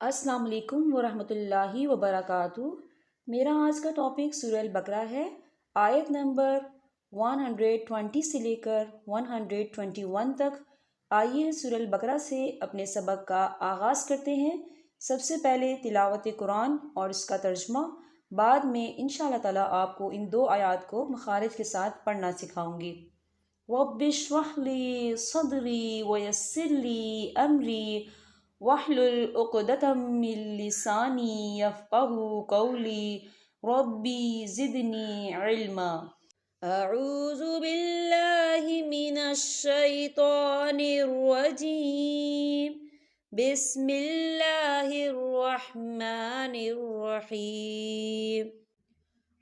السلام علیکم ورحمۃ اللہ وبرکاتہ۔ میرا آج کا ٹاپک سورہ البقرہ ہے۔ آیت نمبر 120 سے لے کر 121 تک۔ آئیے سورہ البقرہ سے اپنے سبق کا آغاز کرتے ہیں۔ سب سے پہلے تلاوت قرآن اور اس کا ترجمہ، بعد میں انشاءاللہ تعالیٰ آپ کو ان دو آیات کو مخارج کے ساتھ پڑھنا سکھاؤں گی۔ رب اشرح لی صدری ویسر لی امری واحلل عقدۃ من لسانی یفقهوا قولی ربی زدنی علما۔ اعوذ باللہ من الشیطان الرجیم، بسم اللہ الرحمن الرحیم۔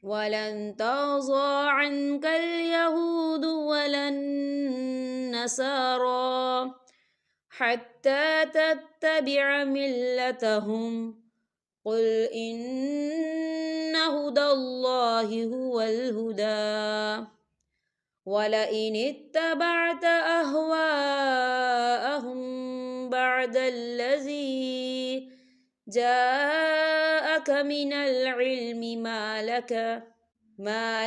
وَلَن تَرْضَىٰ عَنكَ الْيَهُودُ وَلَا النَّصَارَىٰ حَتَّىٰ تَتَّبِعَ مِلَّتَهُمْ قُلْ إِنَّ هُدَى اللَّهِ هُوَ الْهُدَىٰ وَلَئِنِ اتَّبَعْتَ أَهْوَاءَهُم بَعْدَ الَّذِي جاءك من العلم ما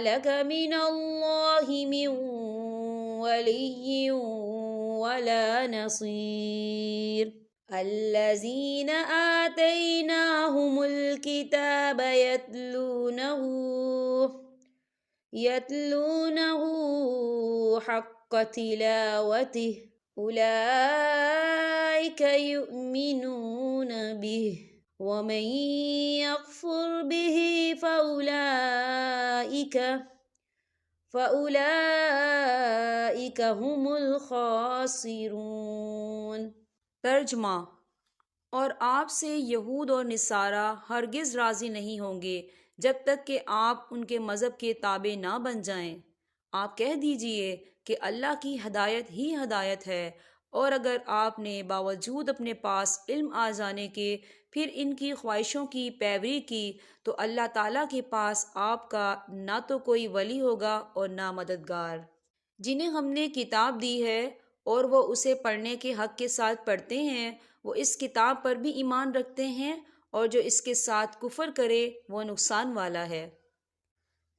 لك من الله من ولي ولا نصير الذين آتيناهم الكتاب يتلونه حق تلاوته أولئك يؤمنون به ومن يكفر به فأولئك هم الخاسرون۔ ترجمہ: اور آپ سے یہود اور نصارہ ہرگز راضی نہیں ہوں گے جب تک کہ آپ ان کے مذہب کے تابع نہ بن جائیں۔ آپ کہہ دیجئے کہ اللہ کی ہدایت ہی ہدایت ہے، اور اگر آپ نے باوجود اپنے پاس علم آ جانے کے پھر ان کی خواہشوں کی پیروی کی تو اللہ تعالیٰ کے پاس آپ کا نہ تو کوئی ولی ہوگا اور نہ مددگار۔ جنہیں ہم نے کتاب دی ہے اور وہ اسے پڑھنے کے حق کے ساتھ پڑھتے ہیں، وہ اس کتاب پر بھی ایمان رکھتے ہیں، اور جو اس کے ساتھ کفر کرے وہ نقصان والا ہے۔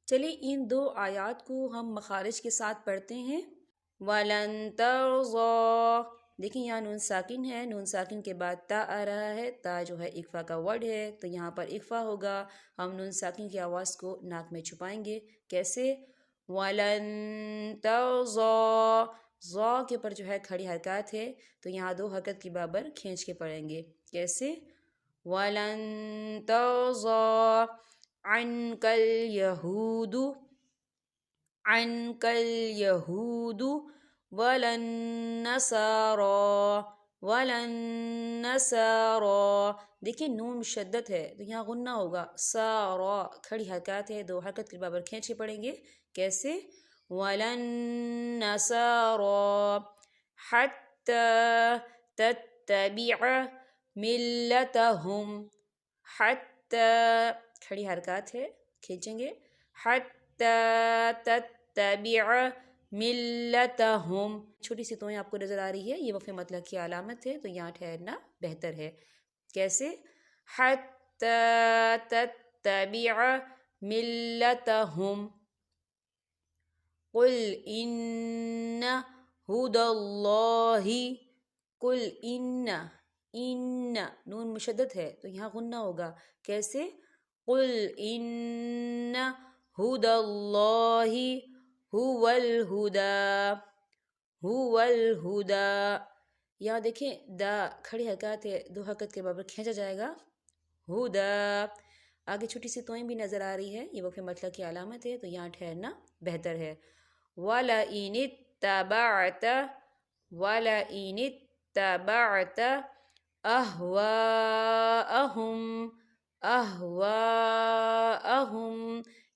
چلیں ان دو آیات کو ہم مخارج کے ساتھ پڑھتے ہیں۔ وَلَن تَرْضَىٰ، دیکھیں یہاں نون ساکن ہے، نون ساکن کے بعد تا آ رہا ہے، تا جو ہے اقفا کا ورڈ ہے، تو یہاں پر اقفا ہوگا۔ ہم نون ساکن کی آواز کو ناک میں چھپائیں گے۔ کیسے؟ وَلَن تَرْضَىٰ، ضا کے اوپر جو ہے کھڑی حرکات ہے، تو یہاں دو حرکت کی برابر کھینچ کے پڑھیں گے۔ کیسے؟ وَلَن تَرْضَىٰ عَنْكَ الْيَهُودُ وَلَا النَّصَارَىٰ دیکھیں نون مشدد ہے تو یہاں غنہ ہوگا، سارا کھڑی حرکات ہے، دو حرکت کے برابر کھینچ کے پڑھیں گے۔ کیسے؟ وَلَا النَّصَارَىٰ حَتَّىٰ تَتَّبِعَ مِلَّتَهُمْ، حَتَّىٰ کھڑی حرکات ہے، کھینچیں گے، حَتَّىٰ تَتَّبِعَ مِلَّتَهُمْ۔ چھوٹی سی توئیں آپ کو نظر آ رہی ہے، یہ وقف مطلق کی علامت ہے، تو یہاں ٹھہرنا بہتر ہے۔ کیسے؟ حَتَّىٰ تَتَّبِعَ مِلَّتَهُمْ قُلْ إِنَّ هُدَى اللَّهِ قُلْ إِنَّ نون مشدد ہے تو یہاں غنہ ہوگا۔ کیسے؟ قُلْ إِنَّ هُدَى اللَّهِ هُوَ الْهُدَىٰ یہاں دیکھیں دا کھڑی حرکات ہے، دو حرکت کے برابر کھینچا جائے گا، ہدا۔ آگے چھوٹی سی توئیں بھی نظر آ رہی ہے، یہ وقف مطلق کی علامت ہے، تو یہاں ٹھہرنا بہتر ہے۔ وَلَئِنِ اتَّبَعْتَ أَهْوَاءَهُمْ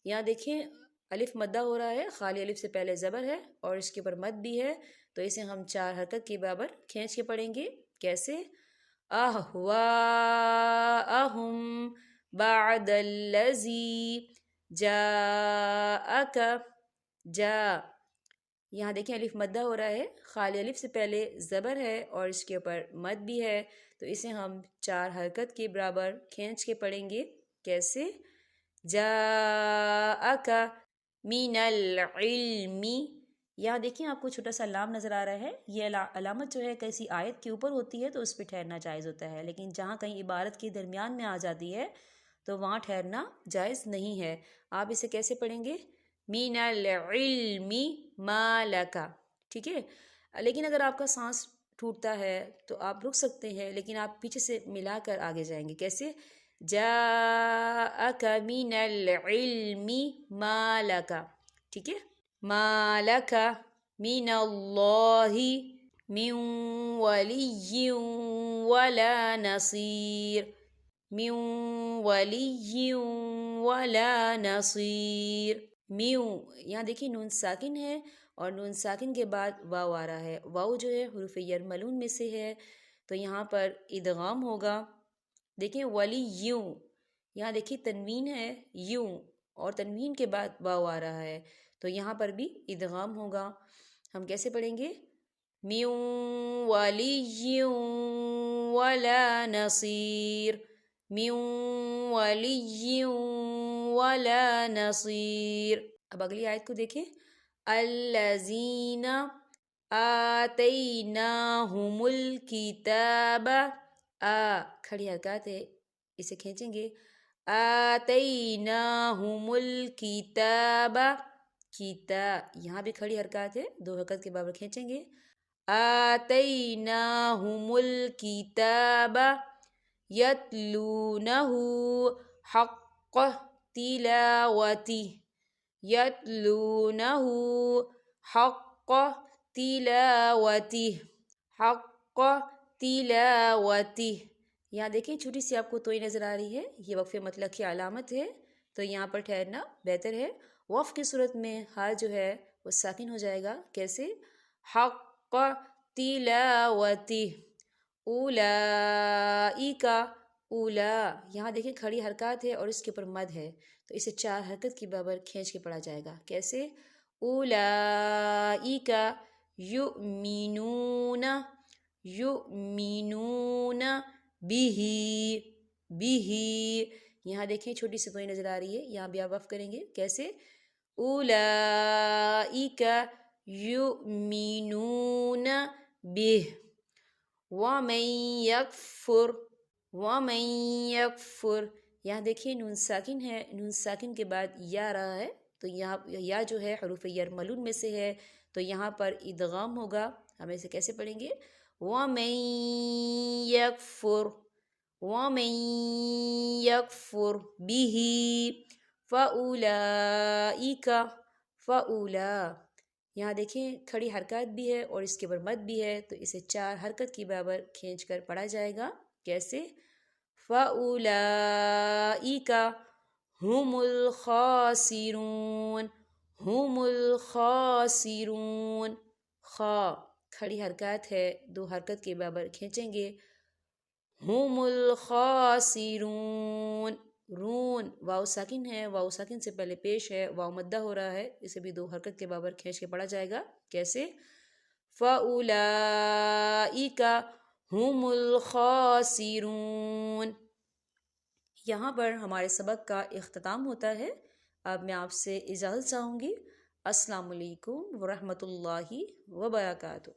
یہاں دیکھیں الف مدہ ہو رہا ہے، خالی الف سے پہلے زبر ہے اور اس کے اوپر مد بھی ہے، تو اسے ہم چار حرکت کے برابر کھینچ کے پڑھیں گے۔ کیسے؟ أَهْوَاءَهُمْ بَعْدَ الَّذِي جَاءَكَ یہاں دیکھیں الف مدہ ہو رہا ہے، خالی الف سے پہلے زبر ہے اور اس کے اوپر مد بھی ہے، تو اسے ہم 4 حرکت کے برابر کھینچ کے پڑھیں گے. کیسے؟ جاءک من العلم. یہاں دیکھیں آپ کو چھوٹا سا لام نظر آ رہا ہے. یہ علامت جو ہے کسی آیت کے اوپر ہوتی ہے تو اس پہ ٹھہرنا جائز ہوتا ہے، لیکن جہاں کہیں عبارت کے درمیان میں آ جاتی ہے تو وہاں ٹھہرنا جائز نہیں ہے. آپ اسے کیسے پڑھیں گے؟ من العلم ما لک. ٹھیک ہے، لیکن اگر آپ کا سانس ٹوٹتا ہے تو آپ رک سکتے ہیں، لیکن آپ پیچھے سے ملا کر آگے جائیں گے. کیسے؟ جاءک من العلم ما لک. ٹھیک ہے، ما لک من اللہ من ولی ولا نصیر. من ولی ولا نصیر. میو، یہاں دیکھیں نون ساکن ہے اور نون ساکن کے بعد واو آ رہا ہے. واو جو ہے حروف یرملون میں سے ہے تو یہاں پر ادغام ہوگا. دیکھیں ولی یوں، یہاں دیکھیں تنوین ہے یوں اور تنوین کے بعد واو آ رہا ہے تو یہاں پر بھی ادغام ہوگا. ہم کیسے پڑھیں گے؟ میو ولی ولا نصیر. میو ولی ولا نصیر. اب اگلی آیت کو دیکھیں. الذین آتیناہم الکتاب. کھڑی حرکات ہے، اسے کھینچیں گے. آتیناہم الکتاب. یہاں بھی کھڑی حرکات ہے، 2 حرکت کے برابر کھینچیں گے. آتیناہم الکتاب یتلونہ حق تلاوتہ. یتلونہ حق تلاوتہ. حق تلاوتہ. یہاں دیکھیں چھوٹی سی آپ کو توئی نظر آ رہی ہے، یہ وقف مطلق کی علامت ہے تو یہاں پر ٹھہرنا بہتر ہے. وقف کی صورت میں ہا جو ہے وہ ساکن ہو جائے گا. کیسے؟ حق تلاوتہ. اولئک. اولا، یہاں دیکھیں کھڑی حرکات ہے اور اس کے اوپر مد ہے تو اسے 4 حرکت کے برابر کھینچ کے پڑھا جائے گا. کیسے؟ اولئک یؤمنون. یؤمنون بہ. یہاں دیکھیں چھوٹی سی توئی نظر آ رہی ہے، یہاں بھی آپ وقف کریں گے. کیسے؟ اولئک یؤمنون بہ. ومن یکفر. ومن یکفر. یہاں دیکھیے نون ساکن ہے، نون ساکن کے بعد یا رہا ہے تو یہاں یا جو ہے حروف یرملون میں سے ہے تو یہاں پر ادغام ہوگا. ہم اسے کیسے پڑھیں گے؟ ومن یکفر. ومن یکفر بہ فاولئک. یہاں دیکھیں کھڑی حرکات بھی ہے اور اس کے اوپر مد بھی ہے تو اسے 4 حرکت کی برابر کھینچ کر پڑھا جائے گا. کیسے؟ فاولئک هم الخاسرون. هم الخاسرون. کھڑی حرکات ہے، 2 حرکت کے برابر کھینچیں گے. هم الخاسرون. رون، واو ساکن ہے، واو ساکن سے پہلے پیش ہے، واو مدہ ہو رہا ہے، اسے بھی 2 حرکت کے برابر کھینچ کے پڑھا جائے گا. کیسے؟ فَأُولَئِكَ هُمُ الْخَاسِرُونَ. یہاں پر ہمارے سبق کا اختتام ہوتا ہے. اب میں آپ سے اجازت چاہوں گی. السلام علیکم ورحمۃ اللہ وبرکاتہ.